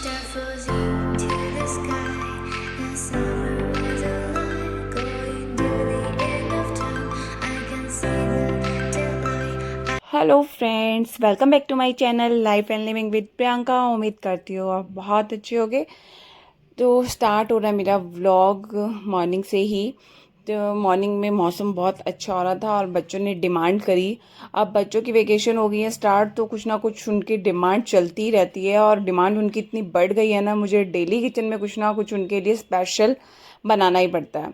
start floating to the sky. The summer was alive, going to the end of time. I can see the daylight. Hello friends, welcome back to my channel life and living with Priyanka. उम्मीद करती हूँ आप बहुत अच्छे होगे। तो start हो रहा है मेरा व्लॉग मॉर्निंग से ही। तो मॉर्निंग में मौसम बहुत अच्छा हो रहा था और बच्चों ने डिमांड करी। अब बच्चों की वेकेशन हो गई है स्टार्ट, तो कुछ ना कुछ उनकी डिमांड चलती ही रहती है और डिमांड उनकी इतनी बढ़ गई है ना, मुझे डेली किचन में कुछ ना कुछ उनके लिए स्पेशल बनाना ही पड़ता है।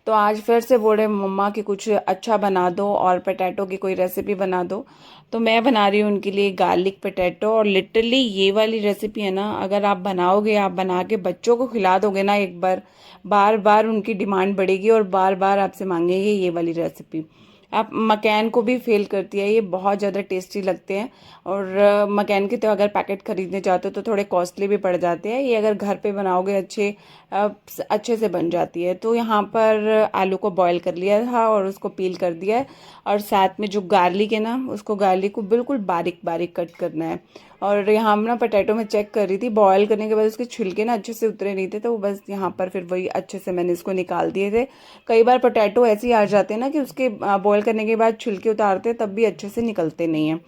तो आज फिर से बोले मम्मा कि कुछ अच्छा बना दो और पोटैटो की कोई रेसिपी बना दो। तो मैं बना रही हूँ उनके लिए गार्लिक पोटैटो। और लिटरली ये वाली रेसिपी है ना, अगर आप बनाओगे, आप बना के बच्चों को खिला दोगे ना एक बार, बार बार उनकी डिमांड बढ़ेगी और बार बार आपसे मांगेंगे ये वाली रेसिपी। आप मकैन को भी फेल करती है, ये बहुत ज़्यादा टेस्टी लगते हैं। और मकैन के तो अगर पैकेट खरीदने जाते हो तो थोड़े कॉस्टली भी पड़ जाते हैं, ये अगर घर पे बनाओगे अच्छे से बन जाती है। तो यहाँ पर आलू को बॉईल कर लिया था और उसको पील कर दिया है। और साथ में जो गार्लिक है ना, उसको गार्लिक को बिल्कुल बारीक बारीक कट करना है। और यहाँ ना पोटैटो में चेक कर रही थी, बॉयल करने के बाद उसके छिलके ना अच्छे से उतरे नहीं थे, तो बस यहाँ पर फिर वही अच्छे से मैंने इसको निकाल दिए थे। कई बार पोटैटो ऐसे ही आ जाते हैं ना कि उसके बॉयल करने के बाद छिलके उतारते हैं तब भी अच्छे से निकलते नहीं हैं।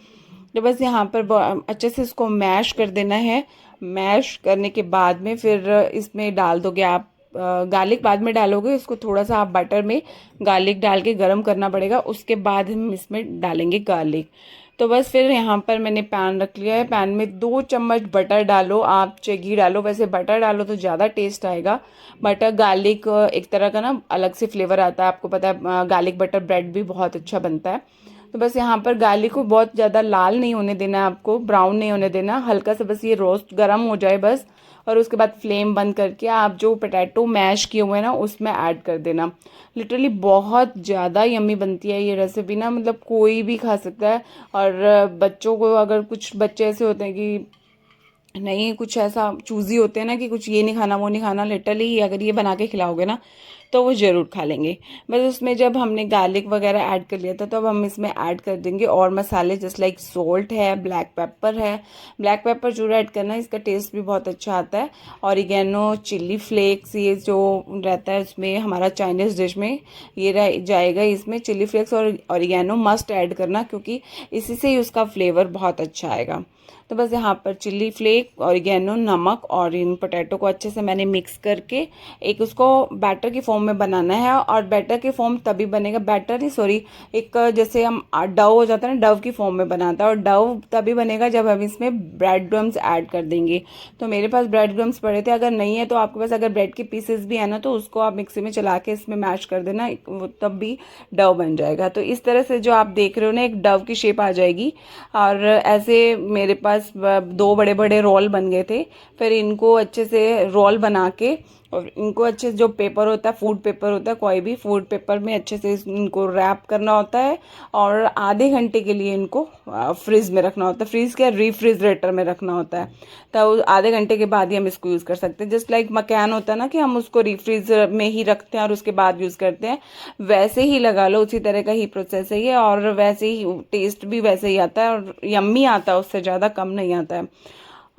तो बस यहाँ पर अच्छे से इसको मैश कर देना है। मैश करने के बाद में फिर इसमें डाल दोगे आप गार्लिक, बाद में डालोगे उसको, थोड़ा सा आप बटर में गार्लिक डाल के गरम करना पड़ेगा, उसके बाद हम इसमें डालेंगे गार्लिक। तो बस फिर यहाँ पर मैंने पैन रख लिया है। पैन में 2 चम्मच बटर डालो, आप चाहे घी डालो, वैसे बटर डालो तो ज़्यादा टेस्ट आएगा। बटर गार्लिक एक तरह का ना अलग से फ्लेवर आता है, आपको पता है गार्लिक बटर ब्रेड भी बहुत अच्छा बनता है। तो बस यहाँ पर गार्लिक को बहुत ज़्यादा लाल नहीं होने देना है, आपको ब्राउन नहीं होने देना, हल्का सा बस ये रोस्ट गर्म हो जाए बस। और उसके बाद फ्लेम बंद करके आप जो पोटैटो मैश किए हुए हैं ना उसमें ऐड कर देना। लिटरली बहुत ज़्यादा यम्मी बनती है ये रेसिपी ना, मतलब कोई भी खा सकता है। और बच्चों को, अगर कुछ बच्चे ऐसे होते हैं कि नहीं, कुछ ऐसा चूजी होते हैं ना कि कुछ ये नहीं खाना वो नहीं खाना, लिटरली अगर ये बना के खिलाओगे ना तो वो ज़रूर खा लेंगे। बस उसमें जब हमने गार्लिक वगैरह ऐड कर लिया था तो अब हम इसमें ऐड कर देंगे और मसाले, जस्ट लाइक सोल्ट है, ब्लैक पेपर है। ब्लैक पेपर जरूर ऐड करना, इसका टेस्ट भी बहुत अच्छा आता है। ऑरिगेनो, चिल्ली फ्लेक्स, ये जो रहता है उसमें हमारा चाइनीज़ डिश में ये रह जाएगा। इसमें चिल्ली फ्लेक्स और ऑरिगेनो मस्ट ऐड करना, क्योंकि इसी से ही उसका फ्लेवर बहुत अच्छा आएगा। तो बस यहाँ पर चिल्ली फ्लेक, ऑरिगेनो, नमक और इन पोटैटो को अच्छे से मैंने मिक्स करके एक उसको बैटर की फॉर्म में बनाना है। और बैटर की फॉर्म तभी बनेगा, बैटर नहीं सॉरी, एक जैसे हम डव हो जाता है ना, डव की फॉर्म में बनाता है, और डव तभी बनेगा जब हम इसमें ब्रेड क्रम्स ऐड कर देंगे। तो मेरे पास ब्रेड क्रम्स पड़े थे, अगर नहीं है तो आपके पास अगर ब्रेड के पीसेस भी है ना तो उसको आप मिक्सी में चला के इसमें मैश कर देना, वो तब भी डव बन जाएगा। तो इस तरह से जो आप देख रहे हो ना, एक डव की शेप आ जाएगी। और ऐसे मेरे पास 2 बड़े बड़े रोल बन गए थे। फिर इनको अच्छे से रोल बना के और इनको अच्छे से, जो पेपर होता है, फूड पेपर होता है, कोई भी फूड पेपर में अच्छे से इनको रैप करना होता है। और आधे घंटे के लिए इनको फ्रिज में रखना होता है, फ्रीज के रेफ्रिजरेटर में रखना होता है। तो आधे घंटे के बाद ही हम इसको यूज़ कर सकते हैं। जस्ट लाइक मकैन होता है ना कि हम उसको रेफ्रिजर में ही रखते हैं और उसके बाद यूज़ करते हैं, वैसे ही लगा लो, उसी तरह का ही प्रोसेस है ये। और वैसे ही टेस्ट भी वैसे ही आता है और यम्मी आता है, उससे ज़्यादा कम नहीं आता है।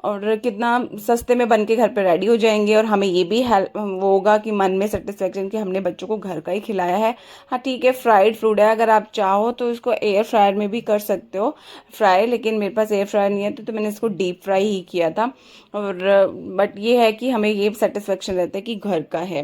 और कितना सस्ते में बन के घर पे रेडी हो जाएंगे और हमें ये भी हेल्प वो होगा कि मन में सेटिस्फेक्शन कि हमने बच्चों को घर का ही खिलाया है। हाँ ठीक है, फ्राइड फूड है, अगर आप चाहो तो इसको एयर फ्रायर में भी कर सकते हो फ्राई, लेकिन मेरे पास एयर फ्रायर नहीं है तो मैंने इसको डीप फ्राई ही किया था। और बट ये है कि हमें ये सेटिस्फेक्शन रहता है कि घर का है।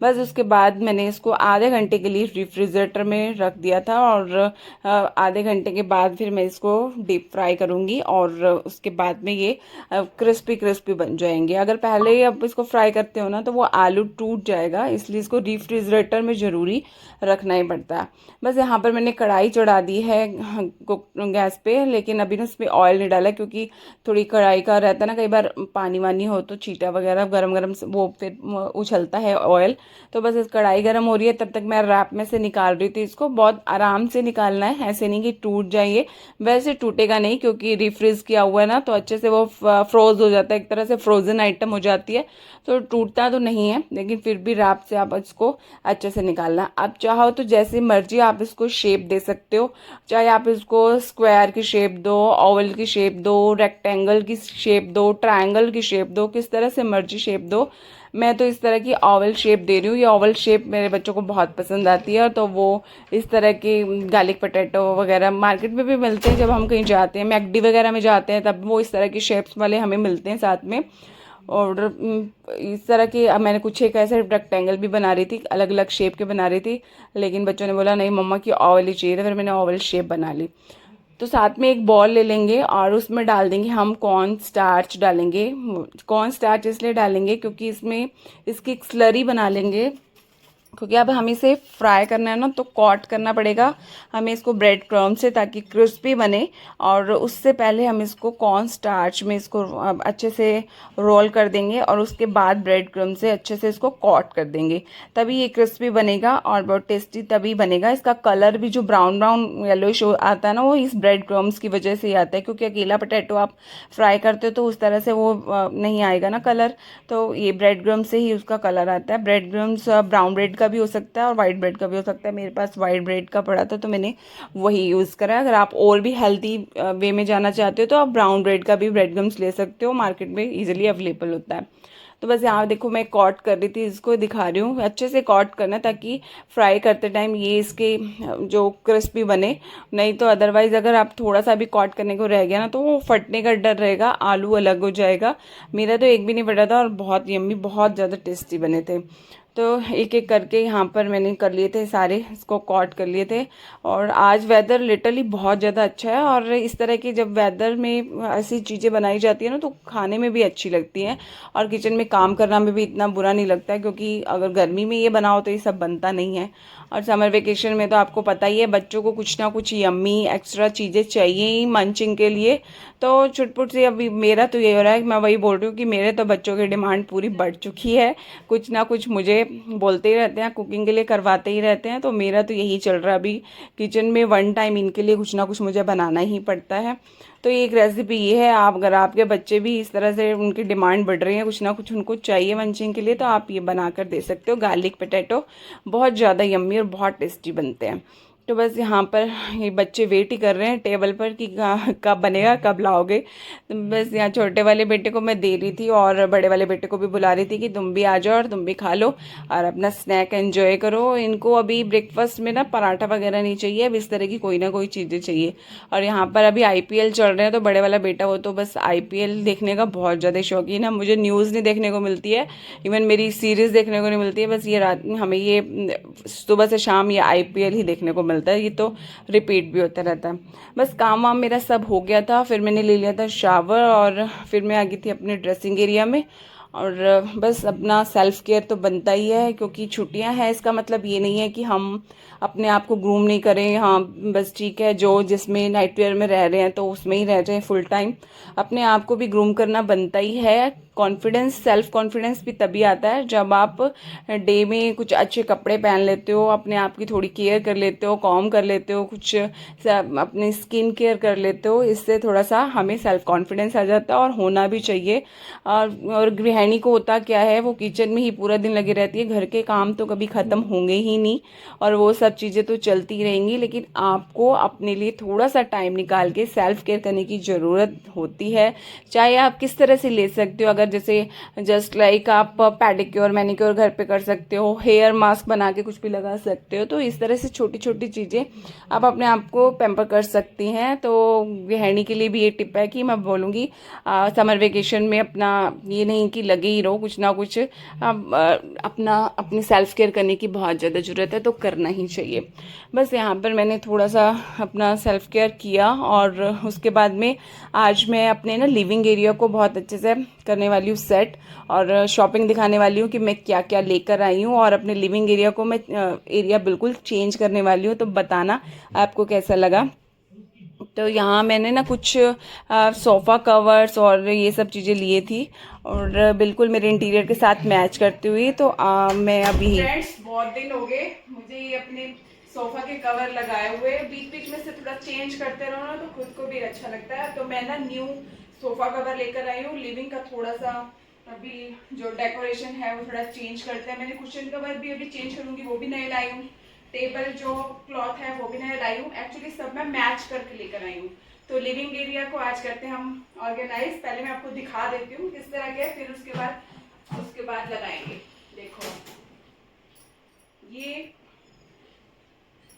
बस उसके बाद मैंने इसको आधे घंटे के लिए रेफ्रिजरेटर में रख दिया था। और आधे घंटे के बाद फिर मैं इसको डीप फ्राई करूँगी और उसके बाद में ये क्रिस्पी क्रिस्पी बन जाएंगे। अगर पहले ही आप इसको फ्राई करते हो ना तो वो आलू टूट जाएगा, इसलिए इसको रेफ्रिजरेटर में ज़रूरी रखना ही पड़ता है। बस यहाँ पर मैंने कढ़ाई चढ़ा दी है गैस पे, लेकिन अभी ना उसमें ऑयल नहीं डाला, क्योंकि थोड़ी कढ़ाई का रहता है ना, कई बार पानी वानी हो तो छीटा वगैरह गरम गरम वो फिर उछलता है ऑयल। तो बस इस कढ़ाई गर्म हो रही है, तब तक मैं रैप में से निकाल रही थी इसको। बहुत आराम से निकालना है, ऐसे नहीं कि टूट जाइए। वैसे टूटेगा नहीं क्योंकि रिफ्रीज किया हुआ है ना, तो अच्छे से वो फ्रोज हो जाता है, एक तरह से फ्रोजन आइटम हो जाती है, तो टूटता तो नहीं है, लेकिन फिर भी रैप से आप इसको अच्छे से निकालना। आप चाहो तो जैसी मर्जी आप इसको शेप दे सकते हो, चाहे आप इसको स्क्वायर की शेप दो, ओवल की शेप दो, रेक्टेंगल की शेप दो, ट्रायंगल की शेप दो, किस तरह से मर्जी शेप दो। मैं तो इस तरह की ओवल शेप दे रही हूँ। ये ओवल शेप मेरे बच्चों को बहुत पसंद आती है, तो वो इस तरह की गार्लिक पोटैटो वगैरह मार्केट में भी मिलते हैं। जब हम कहीं जाते हैं, मैकडी वगैरह में जाते हैं, तब वो इस तरह की शेप्स वाले हमें मिलते हैं साथ में। और इस तरह की मैंने कुछ एक ऐसे रेक्टेंगल भी बना रही थी, अलग अलग शेप के बना रही थी, लेकिन बच्चों ने बोला नहीं मम्मा की ओवल ही चाहिए, तो फिर मैंने ओवल शेप बना ली। तो साथ में एक बॉल ले लेंगे और उसमें डाल देंगे हम कॉर्न स्टार्च डालेंगे। कॉर्न स्टार्च इसलिए डालेंगे क्योंकि इसमें इसकी एक स्लरी बना लेंगे, क्योंकि अब हमें इसे फ्राई करना है ना, तो कॉट करना पड़ेगा हमें इसको ब्रेड क्रम्ब से, ताकि क्रिस्पी बने। और उससे पहले हम इसको कॉर्न स्टार्च में इसको अच्छे से रोल कर देंगे और उसके बाद ब्रेड क्रम्ब से अच्छे से इसको कॉट कर देंगे, तभी ये क्रिस्पी बनेगा और बहुत टेस्टी तभी बनेगा। इसका कलर भी जो ब्राउन ब्राउन येलोइश आता है ना, वो इस ब्रेड क्रम्ब्स की वजह से ही आता है, क्योंकि अकेला पोटैटो आप फ्राई करते हो तो उस तरह से वो नहीं आएगा ना कलर, तो ये ब्रेड क्रम्ब से ही उसका कलर आता है। ब्रेड क्रम्ब्स ब्राउन ब्रेड का भी हो सकता है और वाइट ब्रेड का भी हो सकता है। मेरे पास वाइट ब्रेड का पड़ा था तो मैंने वही यूज़ करा। अगर आप और भी हेल्दी वे में जाना चाहते हो तो आप ब्राउन ब्रेड का भी ब्रेड क्रम्ब्स ले सकते हो, मार्केट में इजीली अवेलेबल होता है। तो बस यहाँ देखो मैं कॉट कर रही थी, इसको दिखा रही हूँ। अच्छे से कॉट करना ताकि फ्राई करते टाइम ये इसके जो क्रिस्पी बने, नहीं तो अदरवाइज़ अगर आप थोड़ा सा भी कॉट करने को रह गया ना, तो वो फटने का डर रहेगा, आलू अलग हो जाएगा। मेरा तो एक भी नहीं फटा था और बहुत यम्मी, बहुत ज़्यादा टेस्टी बने थे। तो एक एक करके यहाँ पर मैंने कर लिए थे सारे, इसको कॉट कर लिए थे। और आज वेदर लिटरली बहुत ज़्यादा अच्छा है, और इस तरह की जब वेदर में ऐसी चीज़ें बनाई जाती है ना, तो खाने में भी अच्छी लगती हैं और किचन में काम करना में भी इतना बुरा नहीं लगता है, क्योंकि अगर गर्मी में ये बनाओ तो ये सब बनता नहीं है। और समर वेकेशन में तो आपको पता ही है, बच्चों को कुछ ना कुछ यम्मी एक्स्ट्रा चीज़ें चाहिए ही मंचिंग के लिए। तो छुटपुट से अभी मेरा तो ये हो रहा है कि मैं वही बोल रही हूँ कि मेरे तो बच्चों की डिमांड पूरी बढ़ चुकी है, कुछ ना कुछ मुझे बोलते ही रहते हैं, कुकिंग के लिए करवाते ही रहते हैं। तो मेरा तो यही चल रहा है अभी किचन में, वन टाइम इनके लिए कुछ ना कुछ मुझे बनाना ही पड़ता है। तो एक रेसिपी ये है, आप अगर आपके बच्चे भी इस तरह से उनकी डिमांड बढ़ रही है, कुछ ना कुछ उनको चाहिए मंचिंग के लिए, तो आप ये बना कर दे सकते हो। गार्लिक पोटैटो बहुत ज़्यादा यम्मी और बहुत टेस्टी बनते हैं। तो बस यहाँ पर ये बच्चे वेट ही कर रहे हैं टेबल पर कि कब बनेगा, कब लाओगे। तो बस यहाँ छोटे वाले बेटे को मैं दे रही थी और बड़े वाले बेटे को भी बुला रही थी कि तुम भी आ जाओ और तुम भी खा लो और अपना स्नैक एंजॉय करो। इनको अभी ब्रेकफास्ट में ना पराठा वगैरह नहीं चाहिए, अब इस तरह की कोई ना कोई चीज़ें चाहिए। और यहाँ पर अभी IPL चल रहे हैं, तो बड़े वाला बेटा वो तो बस IPL देखने का बहुत ज़्यादा शौकीन है। मुझे न्यूज़ नहीं देखने को मिलती है, इवन मेरी सीरीज़ देखने को नहीं मिलती है, बस ये रात में हमें ये सुबह से शाम ये IPL ही देखने को मिलता है, ये तो रिपीट भी होता रहता है। बस काम वाम मेरा सब हो गया था, फिर मैंने ले लिया था शावर और फिर मैं आ गई थी अपने ड्रेसिंग एरिया में। और बस अपना सेल्फ़ केयर तो बनता ही है, क्योंकि छुट्टियां हैं, इसका मतलब ये नहीं है कि हम अपने आप को ग्रूम नहीं करें। हाँ बस ठीक है, जो जिसमें नाइट वेयर में रह रहे हैं तो उसमें ही रह जाएं फुल टाइम, अपने आप को भी ग्रूम करना बनता ही है। कॉन्फिडेंस, सेल्फ कॉन्फिडेंस भी तभी आता है जब आप डे में कुछ अच्छे कपड़े पहन लेते हो, अपने आप की थोड़ी केयर कर लेते हो, कॉम कर लेते हो, कुछ अपनी स्किन केयर कर लेते हो। इससे थोड़ा सा हमें सेल्फ कॉन्फिडेंस आ जाता है, और होना भी चाहिए। और गृहिणी को होता क्या है, वो किचन में ही पूरा दिन लगी रहती है, घर के काम तो कभी ख़त्म होंगे ही नहीं और वो सब चीज़ें तो चलती रहेंगी, लेकिन आपको अपने लिए थोड़ा सा टाइम निकाल के सेल्फ केयर करने की ज़रूरत होती है। चाहे आप किस तरह से ले सकते हो, अगर जैसे जस्ट लाइक आप पेडिक्योर मैनिक्योर घर पे कर सकते हो, हेयर मास्क बना के कुछ भी लगा सकते हो, तो इस तरह से छोटी छोटी चीज़ें आप अपने आप को पैम्पर कर सकती हैं। तो गृहिणी के लिए भी ये टिप है कि मैं बोलूँगी समर वेकेशन में अपना ये नहीं कि लगे ही रहो, कुछ ना कुछ अपनी सेल्फ केयर करने की बहुत ज़्यादा ज़रूरत है, तो करना ही चाहिए। बस यहाँ पर मैंने थोड़ा सा अपना सेल्फ केयर किया और उसके बाद में आज मैं अपने ना लिविंग एरिया को बहुत अच्छे से करने वाली हूँ सेट, और शॉपिंग दिखाने वाली हूँ कि मैं क्या क्या लेकर आई हूँ, और अपने लिविंग एरिया को मैं एरिया बिल्कुल चेंज करने वाली हूँ। तो बताना आपको कैसा लगा। तो यहाँ मैंने ना कुछ सोफ़ा कवर्स और ये सब चीज़ें लिए थी और बिल्कुल मेरे इंटीरियर के साथ मैच करती हुई। तो मैं अभी फ्रेंड्स बहुत दिन हो गए मुझे ये अपने सोफ़ा के कवर लगाए हुए, बीच बीच में से थोड़ा चेंज करते रहो ना तो खुद को भी अच्छा लगता है। तो मैं ना न्यू सोफ़ा कवर लेकर आई हूँ। लिविंग का थोड़ा सा अभी जो डेकोरेशन है वो थोड़ा चेंज करते हैं। मैंने कुशन कवर भी अभी चेंज करूँगी, वो भी नए लाई हूँ। टेबल जो क्लॉथ है वो भी नया लाई हूँ। एक्चुअली सब मैं मैच करके लेकर आई हूँ। तो लिविंग एरिया को आज करते हैं हम ऑर्गेनाइज। पहले मैं आपको दिखा देती हूँ किस तरह के, फिर उसके बाद लगाएंगे। देखो ये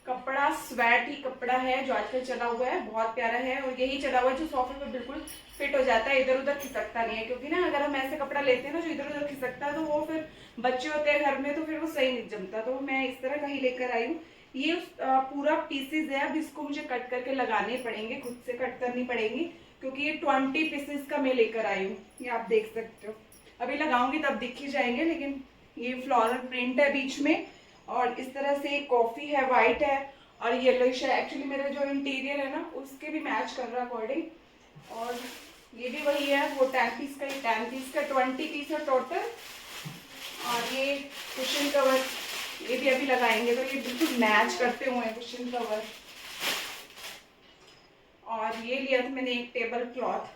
कपड़ा स्वेट ही कपड़ा है जो आजकल चला हुआ है, बहुत प्यारा है। और यही चला हुआ है जो सोफे पे बिल्कुल फिट हो जाता है, इधर उधर खिसकता नहीं है। क्योंकि ना अगर हम ऐसे कपड़ा लेते हैं ना जो इधर उधर खिसकता है तो वो फिर बच्चे होते हैं घर में तो फिर वो सही नहीं जमता। तो मैं इस तरह का ही लेकर आई हूँ। ये पूरा पीसेज है। अब इसको मुझे कट करके लगाने पड़ेंगे, खुद से कट करनी पड़ेंगी क्योंकि ये 20 पीसेज का मैं लेकर आई हूँ। ये आप देख सकते हो, अभी लगाऊंगी तब दिख ही जाएंगे। लेकिन ये फ्लोरल प्रिंट है बीच में और इस तरह से कॉफी है, वाइट है और येलोइश है। एक्चुअली मेरा जो इंटीरियर है ना उसके भी मैच कर रहा है अकॉर्डिंग। और ये भी वही है, वो 10 पीस का, 10 पीस का 20 पीस है टोटल। और ये कुशन कवर ये भी अभी लगाएंगे तो ये बिल्कुल मैच करते हुए कुशन कवर। और ये लिया था मैंने एक टेबल क्लॉथ,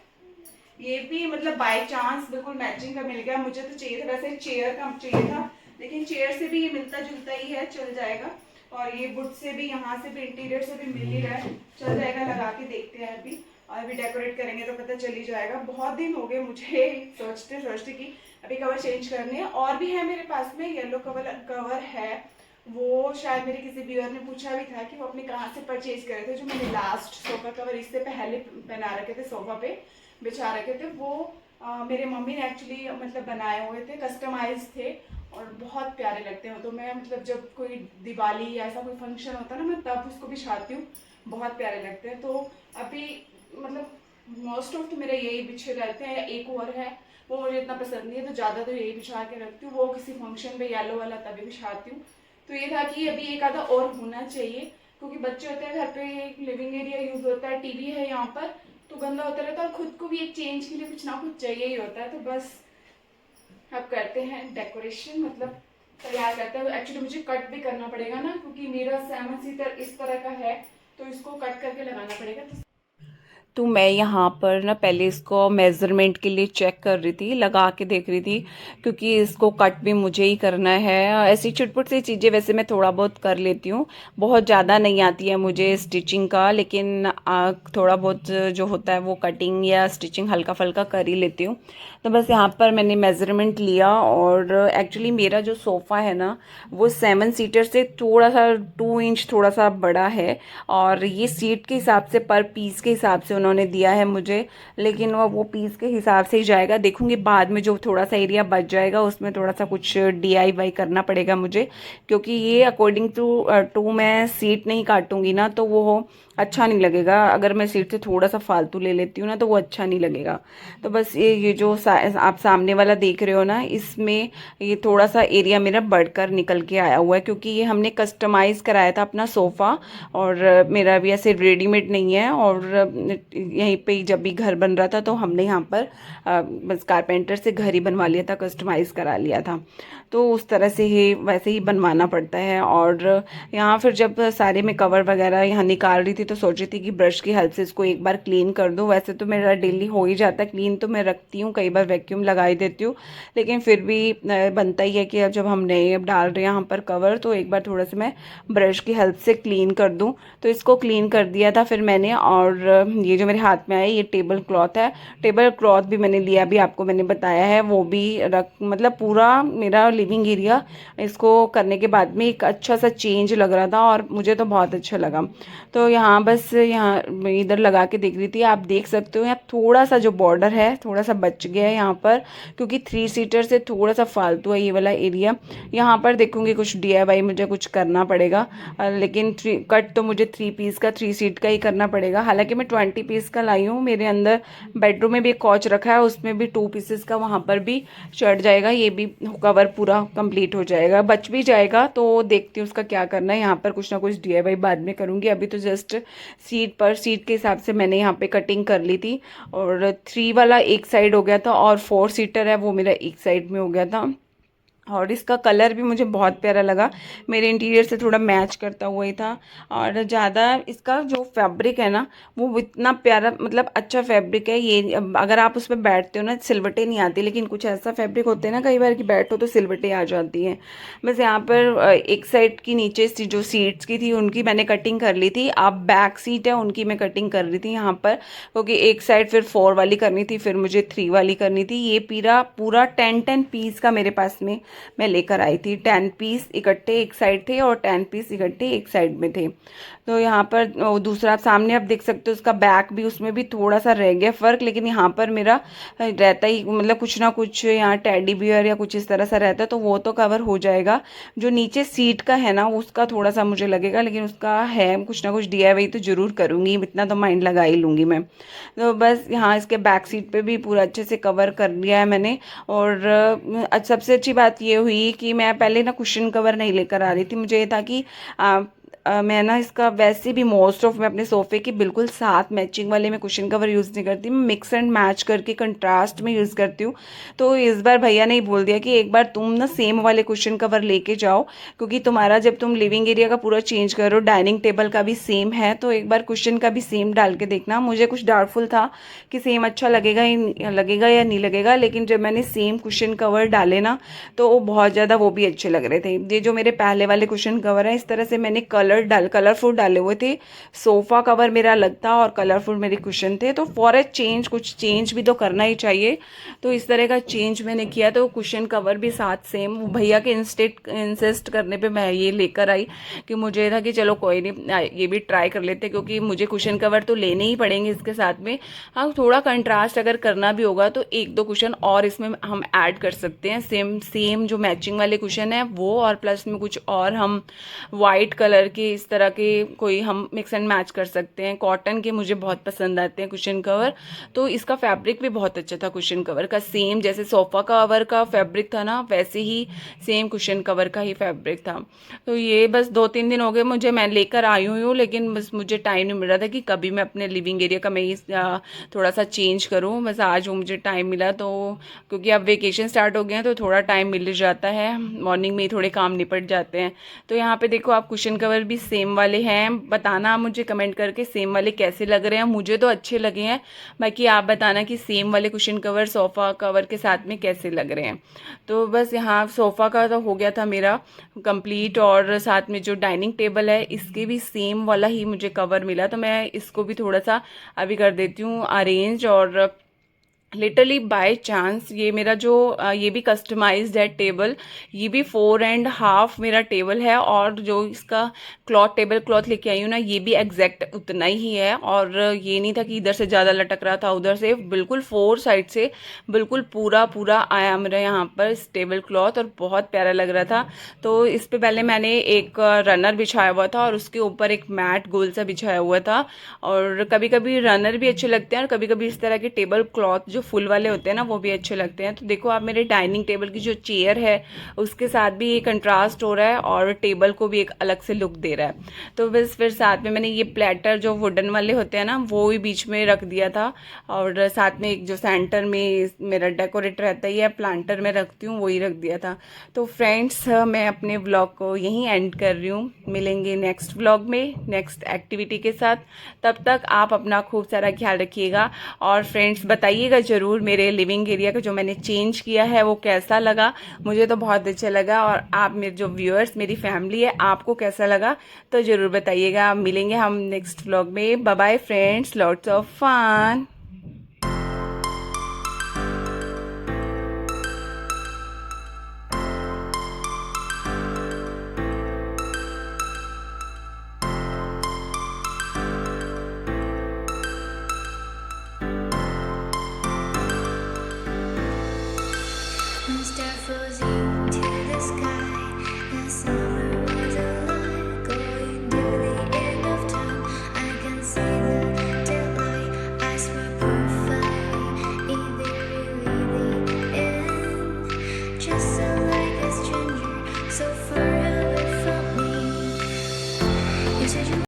ये भी मतलब बाय चांस बिल्कुल मैचिंग का मिल गया। मुझे तो चाहिए था वैसे चेयर का चाहिए था, लेकिन चेयर से भी ये मिलता जुलता ही है, चल जाएगा। और ये वुड से भी, यहाँ से भी, इंटीरियर से भी मिल ही रहा है, चल जाएगा। लगा के देखते हैं अभी, और अभी डेकोरेट करेंगे तो पता चल ही जाएगा। बहुत दिन हो गए मुझे सोचते सोचते कि अभी कवर चेंज करने हैं। और भी है मेरे पास में येलो कवर है, वो शायद मेरे किसी व्यूअर ने पूछा भी था कि वो अपने कहाँ से परचेज करे थे। जो मैंने लास्ट सोफा कवर इससे पहले बना रखे थे, सोफा पे बिछा रखे थे, वो मेरे मम्मी ने एक्चुअली मतलब बनाए हुए थे, कस्टमाइज थे और बहुत प्यारे लगते हैं। तो मैं मतलब जब कोई दिवाली या ऐसा कोई फंक्शन होता है ना मैं तब उसको बिछाती हूँ, बहुत प्यारे लगते हैं। तो अभी मतलब मोस्ट ऑफ तो मेरे यही बिछे रहते हैं। एक और है वो मुझे इतना पसंद नहीं है तो ज़्यादा तो यही बिछा के रखती हूँ। वो किसी फंक्शन पे येलो वाला तभी बिछाती हूँ। तो ये था कि अभी एक आधा और होना चाहिए क्योंकि बच्चे होते हैं घर पे, एक लिविंग एरिया यूज होता है, टीवी है यहाँ पर, तो गंदा होता रहता है और खुद को भी एक चेंज के लिए कुछ ना कुछ चाहिए ही होता है। तो बस अब करते हैं डेकोरेशन, मतलब तैयार करते हैं। एक्चुअली मुझे कट भी करना पड़ेगा ना क्योंकि मेरा 7 सीटर इस तरह का है तो इसको कट करके लगाना पड़ेगा। तो मैं यहाँ पर ना पहले इसको मेज़रमेंट के लिए चेक कर रही थी, लगा के देख रही थी क्योंकि इसको कट भी मुझे ही करना है। ऐसी छुटपुट सी चीज़ें वैसे मैं थोड़ा बहुत कर लेती हूँ, बहुत ज़्यादा नहीं आती है मुझे स्टिचिंग का, लेकिन थोड़ा बहुत जो होता है वो कटिंग या स्टिचिंग हल्का फुल्का कर ही लेती हूँ। तो बस यहाँ पर मैंने मेज़रमेंट लिया और एक्चुअली मेरा जो सोफ़ा है ना वो 7 सीटर से थोड़ा सा 2 इंच थोड़ा सा बड़ा है और ये सीट के हिसाब से पर पीस के हिसाब से उन्होंने दिया है मुझे, लेकिन वो पीस के हिसाब से ही जाएगा। देखूंगी बाद में जो थोड़ा सा एरिया बच जाएगा उसमें थोड़ा सा कुछ DIY करना पड़ेगा मुझे, क्योंकि ये अकॉर्डिंग टू मैं सीट नहीं काटूंगी ना तो वो अच्छा नहीं लगेगा। अगर मैं सीट से थोड़ा सा फालतू ले लेती हूँ ना तो वो अच्छा नहीं लगेगा। तो बस ये जो आप सामने वाला देख रहे हो ना, इसमें ये थोड़ा सा एरिया मेरा बढ़कर निकल के आया हुआ है क्योंकि ये हमने कस्टमाइज़ कराया था अपना सोफ़ा और मेरा भी ऐसे रेडीमेड नहीं है। और यहीं पे जब भी घर बन रहा था तो हमने यहाँ पर बस कारपेंटर से घर ही बनवा लिया था, कस्टमाइज़ करा लिया था। तो उस तरह से ही वैसे ही बनवाना पड़ता है। और यहाँ फिर जब सारे में कवर वगैरह यहाँ निकाल रही थी तो सोच रही थी कि ब्रश की हेल्प से इसको एक बार क्लीन कर दूँ। वैसे तो मेरा डेली हो ही जाता है क्लीन, तो मैं रखती हूँ, कई बार वैक्यूम लगा ही देती हूँ, लेकिन फिर भी बनता ही है कि अब जब हम नए अब डाल रहे हैं यहाँ पर कवर तो एक बार थोड़ा सा मैं ब्रश की हेल्प से क्लीन कर दूँ। तो इसको क्लीन कर दिया था फिर मैंने। और ये जो मेरे हाथ में आया ये टेबल क्लॉथ है, टेबल क्लॉथ भी मैंने लिया, भी आपको मैंने बताया है, वो भी रख मतलब पूरा मेरा लिविंग एरिया इसको करने के बाद में एक अच्छा सा चेंज लग रहा था और मुझे तो बहुत अच्छा लगा। तो यहाँ बस यहाँ इधर लगा के देख रही थी, आप देख सकते हो यहाँ थोड़ा सा जो बॉर्डर है थोड़ा सा बच गया है यहाँ पर क्योंकि 3 सीटर से थोड़ा सा फालतू है ये वाला एरिया। यहाँ पर देखूंगी कुछ DIY मुझे कुछ करना पड़ेगा, लेकिन कट तो मुझे 3 पीस का 3 सीट का ही करना पड़ेगा। हालांकि मैं 20 पीस का लाई हूँ, मेरे अंदर बेडरूम में भी एक कॉच रखा है उसमें भी 2 पीसेस का वहाँ पर भी चढ़ जाएगा, ये भी कवर पूरा कंप्लीट हो जाएगा, बच भी जाएगा। तो देखती हूँ उसका क्या करना है, यहाँ पर कुछ ना कुछ DIY बाद में करूँगी। अभी तो जस्ट सीट के हिसाब से मैंने यहाँ पे कटिंग कर ली थी। और 3 वाला एक साइड हो गया था और 4 सीटर है वो मेरा एक साइड में हो गया था। और इसका कलर भी मुझे बहुत प्यारा लगा, मेरे इंटीरियर से थोड़ा मैच करता हुआ ही था। और ज़्यादा इसका जो फैब्रिक है ना वो इतना प्यारा, मतलब अच्छा फैब्रिक है ये। अगर आप उस पर बैठते हो ना सिलवटें नहीं आती, लेकिन कुछ ऐसा फैब्रिक होते हैं ना कई बार कि बैठो तो सिलवटें आ जाती हैं। बस यहाँ पर एक साइड की नीचे जो सीट्स की थी उनकी मैंने कटिंग कर ली थी। आप बैक सीट है उनकी मैं कटिंग कर रही थी यहाँ पर, क्योंकि एक साइड फिर 4 वाली करनी थी, फिर मुझे 3 वाली करनी थी। ये पूरा 10 पीस का मेरे पास में मैं लेकर आई थी। 10 पीस इकट्ठे एक साइड थे और 10 पीस इकट्ठे एक साइड में थे। तो यहाँ पर दूसरा सामने आप देख सकते हो, उसका बैक भी उसमें भी थोड़ा सा रह गया फ़र्क, लेकिन यहाँ पर मेरा रहता ही, मतलब कुछ ना कुछ यहाँ टेडी बियर या कुछ इस तरह सा रहता है, तो वो तो कवर हो जाएगा। जो नीचे सीट का है ना उसका थोड़ा सा मुझे लगेगा, लेकिन उसका है कुछ ना कुछ DIY तो ज़रूर करूँगी, इतना तो माइंड लगा ही लूँगी मैं। तो बस यहाँ इसके बैक सीट पे भी पूरा अच्छे से कवर कर लिया है मैंने। और सबसे अच्छी बात ये हुई कि मैं पहले ना कुशन कवर नहीं लेकर आ रही थी, मुझे ये था कि मैं ना इसका वैसे भी मोस्ट ऑफ मैं अपने सोफ़े की बिल्कुल साथ मैचिंग वाले में कुशन कवर यूज़ नहीं करती, मैं मिक्स एंड मैच करके कंट्रास्ट में यूज़ करती हूँ। तो इस बार भैया ने बोल दिया कि एक बार तुम ना सेम वाले कुशन कवर लेके जाओ, क्योंकि तुम्हारा जब तुम लिविंग एरिया का पूरा चेंज करो, डाइनिंग टेबल का भी सेम है, तो एक बार कुशन का भी सेम डाल के देखना। मुझे कुछ डाउटफुल था कि सेम अच्छा लगेगा या नहीं लगेगा, लेकिन जब मैंने सेम कुशन कवर डाले ना तो वो बहुत ज़्यादा वो भी अच्छे लग रहे थे। ये जो मेरे पहले वाले कुशन कवर हैं, इस तरह से मैंने कलरफुल डाले हुए थे। सोफ़ा कवर मेरा अलग था और कलरफुल मेरे कुशन थे, तो फॉर ए चेंज कुछ चेंज भी तो करना ही चाहिए। तो इस तरह का चेंज मैंने किया, तो कुशन कवर भी साथ सेम। भैया के इंसिस्ट करने पे मैं ये लेकर आई कि मुझे था कि चलो कोई नहीं ये भी ट्राई कर लेते, क्योंकि मुझे कुशन कवर तो लेने ही पड़ेंगे इसके साथ में। हाँ, थोड़ा कंट्रास्ट अगर करना भी होगा तो 1-2 कुशन और इसमें हम ऐड कर सकते हैं, सेम जो मैचिंग वाले कुशन है वो, और प्लस में कुछ और हम वाइट कलर के इस तरह के कोई हम मिक्स एंड मैच कर सकते हैं। कॉटन के मुझे बहुत पसंद आते हैं कुशन कवर, तो इसका फैब्रिक भी बहुत अच्छा था कुशन कवर का। सेम जैसे सोफ़ा कवर का फैब्रिक था ना वैसे ही सेम कुशन कवर का ही फैब्रिक था। तो ये बस 2-3 दिन हो गए मुझे, मैं लेकर आई हुई हूँ, लेकिन बस मुझे टाइम नहीं मिल रहा था कि कभी मैं अपने लिविंग एरिया का मैं थोड़ा सा चेंज करूँ। बस आज वो मुझे टाइम मिला, तो क्योंकि अब वेकेशन स्टार्ट हो गए हैं तो थोड़ा टाइम मिल जाता है, मॉर्निंग में ही थोड़े काम निपट जाते हैं। तो यहाँ पे देखो आप कुशन कवर भी सेम वाले हैं, बताना आप मुझे कमेंट करके सेम वाले कैसे लग रहे हैं। मुझे तो अच्छे लगे हैं, बाकी आप बताना कि सेम वाले कुशन कवर सोफ़ा कवर के साथ में कैसे लग रहे हैं। तो बस यहाँ सोफ़ा का तो हो गया था मेरा कंप्लीट, और साथ में जो डाइनिंग टेबल है इसके भी सेम वाला ही मुझे कवर मिला, तो मैं इसको भी थोड़ा सा अभी कर देती हूँ अरेंज। और लिटरली बाय चांस ये मेरा जो ये भी कस्टमाइज्ड है टेबल, ये भी 4.5 मेरा टेबल है, और जो इसका टेबल क्लॉथ लेके आई हूँ ना ये भी एग्जैक्ट उतना ही है। और ये नहीं था कि इधर से ज़्यादा लटक रहा था उधर से, बिल्कुल 4 साइड से बिल्कुल पूरा आया मेरा यहाँ पर इस टेबल क्लॉथ, और बहुत प्यारा लग रहा था। तो इस पे पहले मैंने एक रनर बिछाया हुआ था और उसके ऊपर एक मैट गोल सा बिछाया हुआ था। और कभी कभी रनर भी अच्छे लगते हैं और कभी कभी इस तरह के टेबल क्लॉथ जो फुल वाले होते हैं ना वो भी अच्छे लगते हैं। तो देखो आप मेरे डाइनिंग टेबल की जो चेयर है उसके साथ भी ये कंट्रास्ट हो रहा है और टेबल को भी एक अलग से लुक दे रहा है। तो बस फिर साथ में मैंने ये प्लेटर जो वुडन वाले होते हैं ना वो भी बीच में रख दिया था, और साथ में एक जो सेंटर में मेरा डेकोरेट रहता ही है प्लांटर में रखती हूँ वही रख दिया था। तो फ्रेंड्स मैं अपने व्लॉग को यहीं एंड कर रही हूँ, मिलेंगे नेक्स्ट व्लॉग में नेक्स्ट एक्टिविटी के साथ। तब तक आप अपना खूब सारा ख्याल रखिएगा, और फ्रेंड्स बताइएगा ज़रूर मेरे लिविंग एरिया का जो मैंने चेंज किया है वो कैसा लगा। मुझे तो बहुत अच्छा लगा, और आप मेरे जो व्यूअर्स मेरी फैमिली है आपको कैसा लगा तो ज़रूर बताइएगा। मिलेंगे हम नेक्स्ट व्लॉग में। Bye bye friends, lots of fun.